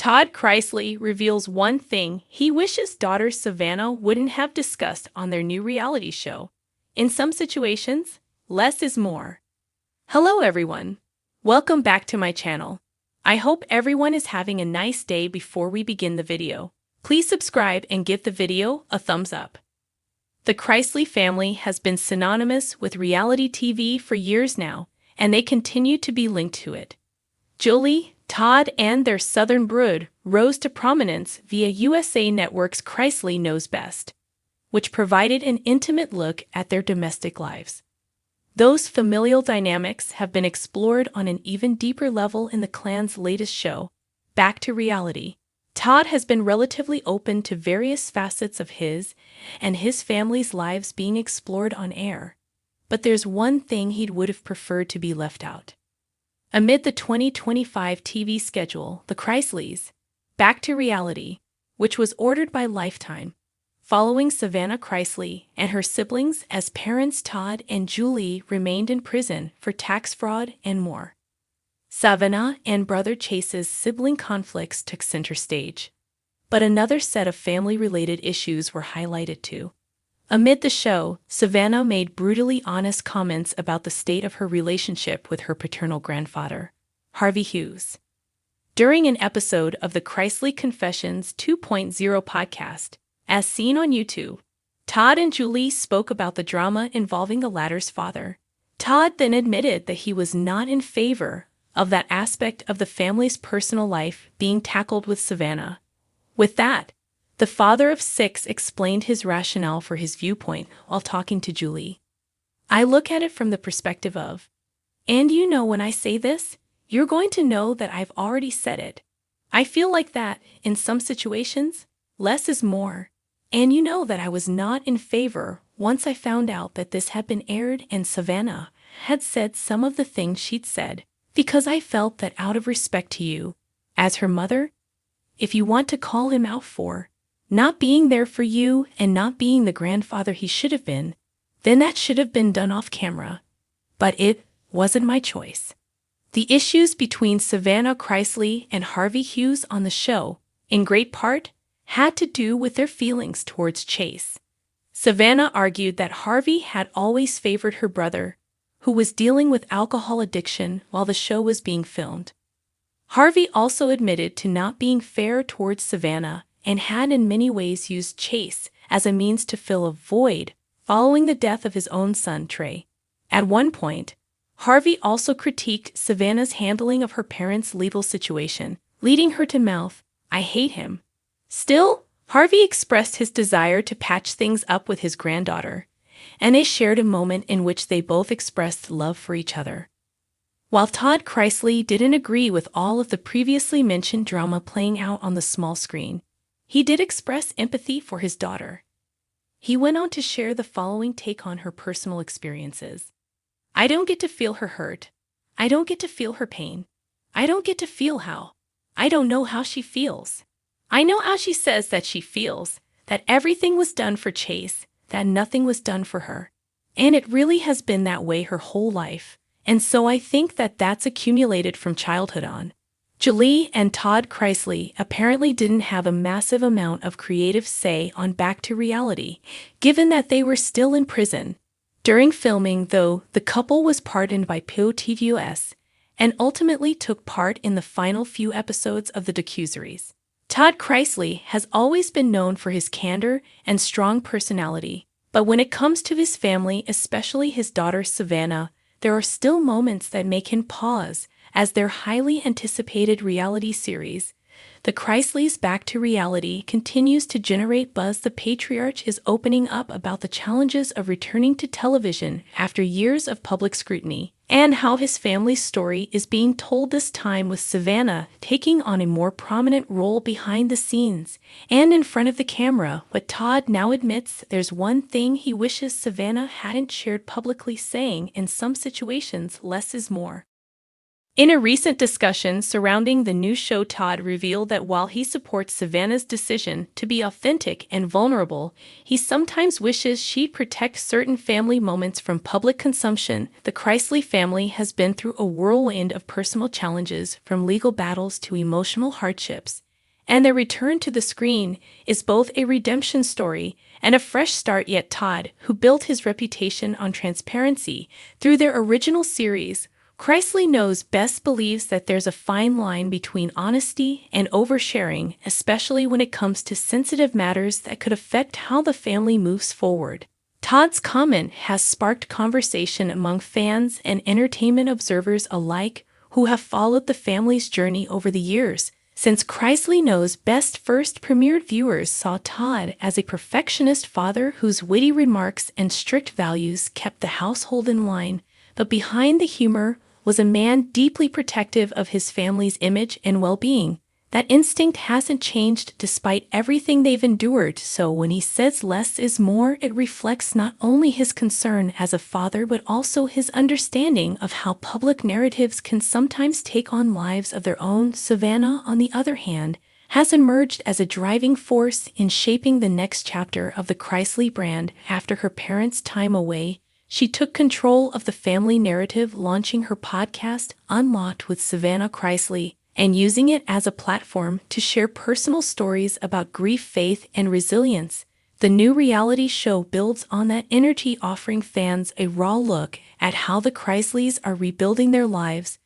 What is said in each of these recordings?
Todd Chrisley reveals one thing he wishes daughter Savannah wouldn't have discussed on their new reality show. In some situations, less is more. Hello everyone. Welcome back to my channel. I hope everyone is having a nice day. Before we begin the video, please subscribe and give the video a thumbs up. The Chrisley family has been synonymous with reality TV for years now, and they continue to be linked to it. Julie, Todd, and their southern brood rose to prominence via USA Network's Chrisley Knows Best, which provided an intimate look at their domestic lives. Those familial dynamics have been explored on an even deeper level in the clan's latest show, Back to Reality. Todd has been relatively open to various facets of his and his family's lives being explored on air, but there's one thing he would have preferred to be left out. Amid the 2025 TV schedule, The Chrisleys, Back to Reality, which was ordered by Lifetime, following Savannah Chrisley and her siblings as parents Todd and Julie remained in prison for tax fraud and more. Savannah and brother Chase's sibling conflicts took center stage, but another set of family-related issues were highlighted too. Amid the show, Savannah made brutally honest comments about the state of her relationship with her paternal grandfather, Harvey Hughes. During an episode of the Chrisley Confessions 2.0 podcast, as seen on YouTube, Todd and Julie spoke about the drama involving the latter's father. Todd then admitted that he was not in favor of that aspect of the family's personal life being tackled with Savannah. With that, the father of 6 explained his rationale for his viewpoint while talking to Julie. I look at it from the perspective of, and you know when I say this, you're going to know that I've already said it. I feel like that, in some situations, less is more. And you know that I was not in favor once I found out that this had been aired and Savannah had said some of the things she'd said, because I felt that out of respect to you, as her mother, if you want to call him out for not being there for you and not being the grandfather he should have been, then that should have been done off camera. But it wasn't my choice. The issues between Savannah Chrisley and Harvey Hughes on the show, in great part, had to do with their feelings towards Chase. Savannah argued that Harvey had always favored her brother, who was dealing with alcohol addiction while the show was being filmed. Harvey also admitted to not being fair towards Savannah and had in many ways used Chase as a means to fill a void following the death of his own son, Trey. At one point, Harvey also critiqued Savannah's handling of her parents' legal situation, leading her to mouth, "I hate him." Still, Harvey expressed his desire to patch things up with his granddaughter, and they shared a moment in which they both expressed love for each other. While Todd Chrisley didn't agree with all of the previously mentioned drama playing out on the small screen, he did express empathy for his daughter. He went on to share the following take on her personal experiences. "I don't get to feel her hurt. I don't get to feel her pain. I don't get to feel how. I don't know how she feels. I know how she says that she feels, that everything was done for Chase, that nothing was done for her. And it really has been that way her whole life. And so I think that that's accumulated from childhood on." Julie and Todd Chrisley apparently didn't have a massive amount of creative say on Back to Reality, given that they were still in prison. During filming, though, the couple was pardoned by POTVOS and ultimately took part in the final few episodes of the docuseries. Todd Chrisley has always been known for his candor and strong personality, but when it comes to his family, especially his daughter Savannah, there are still moments that make him pause, as their highly anticipated reality series, The Chrisleys Back to Reality, continues to generate buzz. The patriarch is opening up about the challenges of returning to television after years of public scrutiny, and how his family's story is being told this time with Savannah taking on a more prominent role behind the scenes and in front of the camera. But Todd now admits there's one thing he wishes Savannah hadn't shared publicly, saying in some situations less is more. In a recent discussion surrounding the new show, Todd revealed that while he supports Savannah's decision to be authentic and vulnerable, he sometimes wishes she'd protect certain family moments from public consumption. The Chrisley family has been through a whirlwind of personal challenges, from legal battles to emotional hardships, and their return to the screen is both a redemption story and a fresh start. Yet Todd, who built his reputation on transparency through their original series, Chrisley Knows Best, believes that there's a fine line between honesty and oversharing, especially when it comes to sensitive matters that could affect how the family moves forward. Todd's comment has sparked conversation among fans and entertainment observers alike who have followed the family's journey over the years. Since Chrisley Knows Best first premiered, viewers saw Todd as a perfectionist father whose witty remarks and strict values kept the household in line, but behind the humor was a man deeply protective of his family's image and well-being. That instinct hasn't changed despite everything they've endured, so when he says less is more, it reflects not only his concern as a father but also his understanding of how public narratives can sometimes take on lives of their own. Savannah, on the other hand, has emerged as a driving force in shaping the next chapter of the Chrisley brand. After her parents' time away, she took control of the family narrative, launching her podcast, Unlocked with Savannah Chrisley, and using it as a platform to share personal stories about grief, faith, and resilience. The new reality show builds on that energy, offering fans a raw look at how the Chrisleys are rebuilding their lives.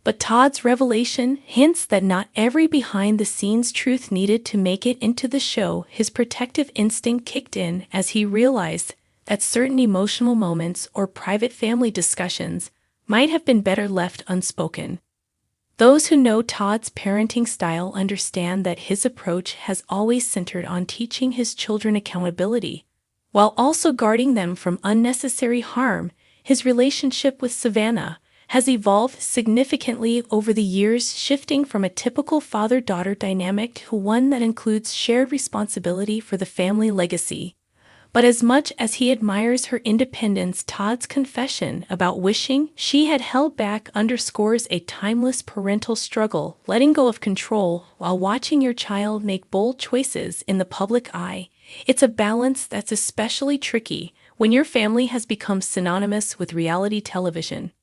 But Todd's revelation hints that not every behind-the-scenes truth needed to make it into the show. His protective instinct kicked in as he realized that certain emotional moments or private family discussions might have been better left unspoken. Those who know Todd's parenting style understand that his approach has always centered on teaching his children accountability, while also guarding them from unnecessary harm. His relationship with Savannah has evolved significantly over the years, shifting from a typical father-daughter dynamic to one that includes shared responsibility for the family legacy. But as much as he admires her independence, Todd's confession about wishing she had held back underscores a timeless parental struggle, letting go of control while watching your child make bold choices in the public eye. It's a balance that's especially tricky when your family has become synonymous with reality television.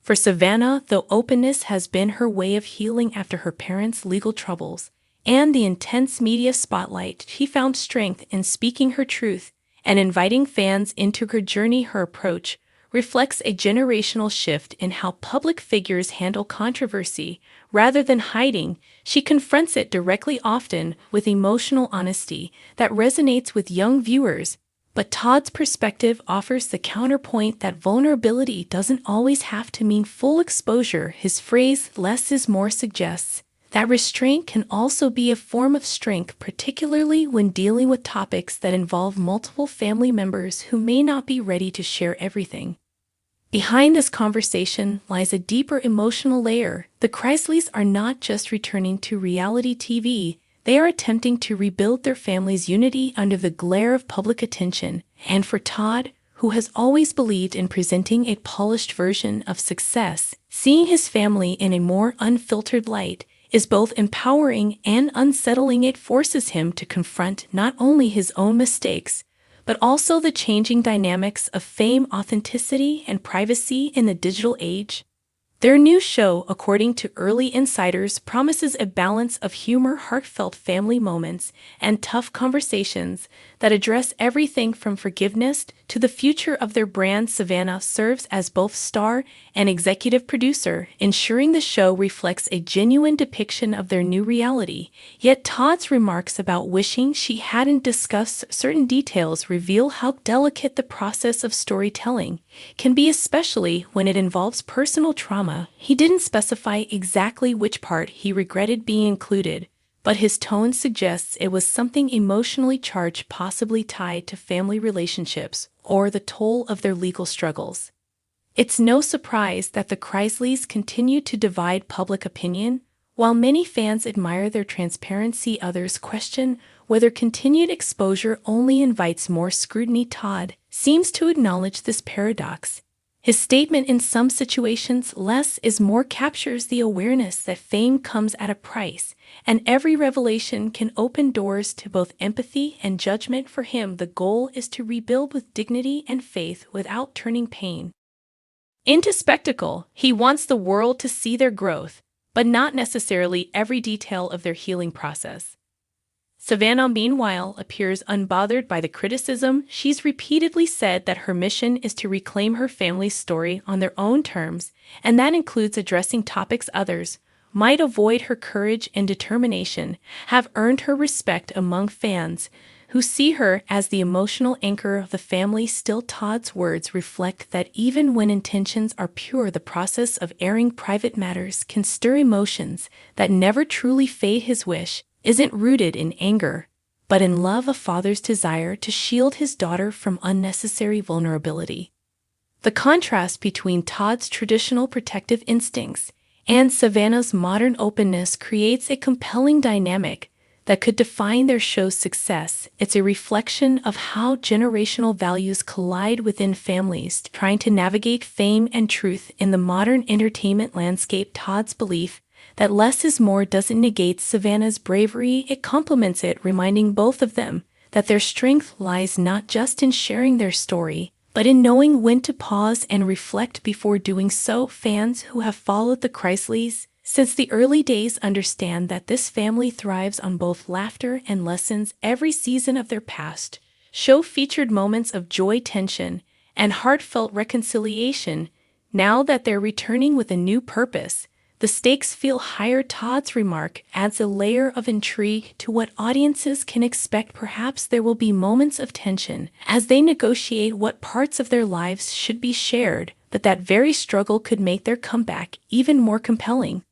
For Savannah, though openness has been her way of healing after her parents' legal troubles and the intense media spotlight, she found strength in speaking her truth and inviting fans into her journey. Her approach reflects a generational shift in how public figures handle controversy. Rather than hiding, she confronts it directly, often with emotional honesty that resonates with young viewers. But Todd's perspective offers the counterpoint that vulnerability doesn't always have to mean full exposure. His phrase, "less is more," suggests that restraint can also be a form of strength, particularly when dealing with topics that involve multiple family members who may not be ready to share everything. Behind this conversation lies a deeper emotional layer. The Chrisleys are not just returning to reality TV, they are attempting to rebuild their family's unity under the glare of public attention. And for Todd, who has always believed in presenting a polished version of success, seeing his family in a more unfiltered light is both empowering and unsettling. It forces him to confront not only his own mistakes, but also the changing dynamics of fame, authenticity, and privacy in the digital age. Their new show, according to early insiders, promises a balance of humor, heartfelt family moments, and tough conversations that address everything from forgiveness to the future of their brand. Savannah serves as both star and executive producer, ensuring the show reflects a genuine depiction of their new reality. Yet Todd's remarks about wishing she hadn't discussed certain details reveal how delicate the process of storytelling can be, especially when it involves personal trauma. He didn't specify exactly which part he regretted being included, but his tone suggests it was something emotionally charged, possibly tied to family relationships or the toll of their legal struggles. It's no surprise that the Chrisleys continue to divide public opinion. While many fans admire their transparency, others question whether continued exposure only invites more scrutiny. Todd seems to acknowledge this paradox. His statement, "in some situations, less is more," captures the awareness that fame comes at a price, and every revelation can open doors to both empathy and judgment. For him, the goal is to rebuild with dignity and faith without turning pain into spectacle. He wants the world to see their growth, but not necessarily every detail of their healing process. Savannah, meanwhile, appears unbothered by the criticism. She's repeatedly said that her mission is to reclaim her family's story on their own terms, and that includes addressing topics others might avoid. Her courage and determination have earned her respect among fans, who see her as the emotional anchor of the family. Still, Todd's words reflect that even when intentions are pure, the process of airing private matters can stir emotions that never truly fade. His wish isn't rooted in anger, but in love, a father's desire to shield his daughter from unnecessary vulnerability. The contrast between Todd's traditional protective instincts and Savannah's modern openness creates a compelling dynamic that could define their show's success. It's a reflection of how generational values collide within families trying to navigate fame and truth in the modern entertainment landscape. Todd's belief that less is more doesn't negate Savannah's bravery, it complements it, reminding both of them that their strength lies not just in sharing their story, but in knowing when to pause and reflect before doing so. Fans who have followed the Chrisleys since the early days understand that this family thrives on both laughter and lessons. Every season of their past show featured moments of joy, tension, and heartfelt reconciliation. Now that they're returning with a new purpose, the stakes feel higher. Todd's remark adds a layer of intrigue to what audiences can expect. Perhaps there will be moments of tension as they negotiate what parts of their lives should be shared, but that very struggle could make their comeback even more compelling.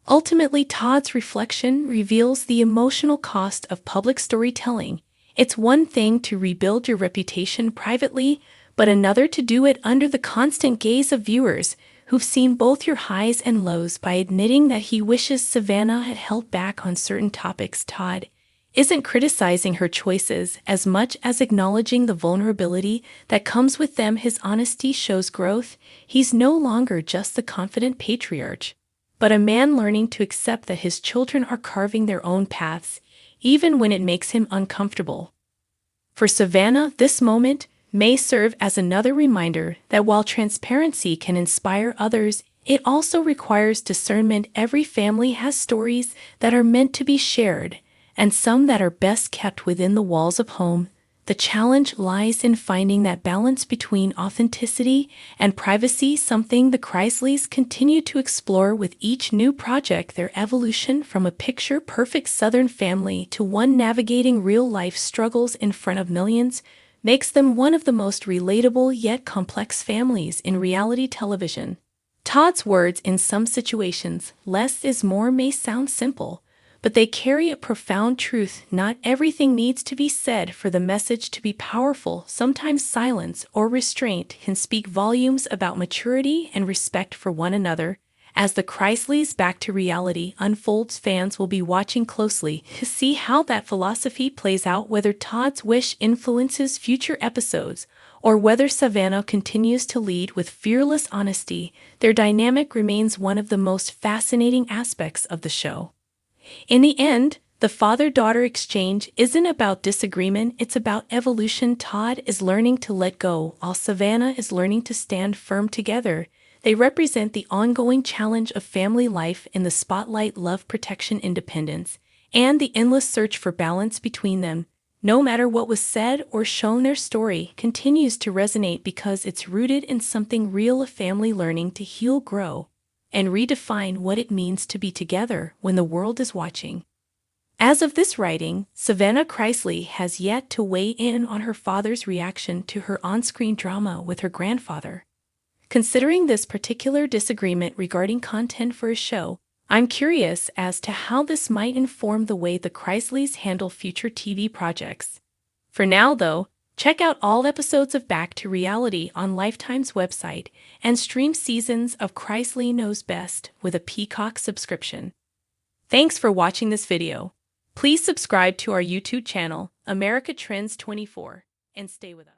Ultimately, Todd's reflection reveals the emotional cost of public storytelling. It's one thing to rebuild your reputation privately, but another to do it under the constant gaze of viewers who've seen both your highs and lows. By admitting that he wishes Savannah had held back on certain topics, Todd isn't criticizing her choices as much as acknowledging the vulnerability that comes with them. His honesty shows growth. He's no longer just the confident patriarch, but a man learning to accept that his children are carving their own paths, even when it makes him uncomfortable. For Savannah, this moment may serve as another reminder that while transparency can inspire others, it also requires discernment. Every family has stories that are meant to be shared, and some that are best kept within the walls of home. The challenge lies in finding that balance between authenticity and privacy, something the Chrisleys continue to explore with each new project. Their evolution from a picture-perfect Southern family to one navigating real-life struggles in front of millions makes them one of the most relatable yet complex families in reality television. Todd's words, in some situations, less is more, may sound simple, but they carry a profound truth. Not everything needs to be said for the message to be powerful. Sometimes silence or restraint can speak volumes about maturity and respect for one another. As the Chrisleys' Back to Reality unfolds, fans will be watching closely to see how that philosophy plays out, whether Todd's wish influences future episodes or whether Savannah continues to lead with fearless honesty. Their dynamic remains one of the most fascinating aspects of the show. In the end, the father-daughter exchange isn't about disagreement, it's about evolution. Todd is learning to let go, while Savannah is learning to stand firm together. They represent the ongoing challenge of family life in the spotlight: love, protection, independence, and the endless search for balance between them. No matter what was said or shown, their story continues to resonate because it's rooted in something real: a family learning to heal, grow, and redefine what it means to be together when the world is watching. As of this writing, Savannah Chrisley has yet to weigh in on her father's reaction to her on-screen drama with her grandfather. Considering this particular disagreement regarding content for a show, I'm curious as to how this might inform the way the Chrisleys handle future TV projects. For now, though, check out all episodes of Back to Reality on Lifetime's website and stream seasons of Chrisley Knows Best with a Peacock subscription. Thanks for watching this video. Please subscribe to our YouTube channel, America Trends 24, and stay with us.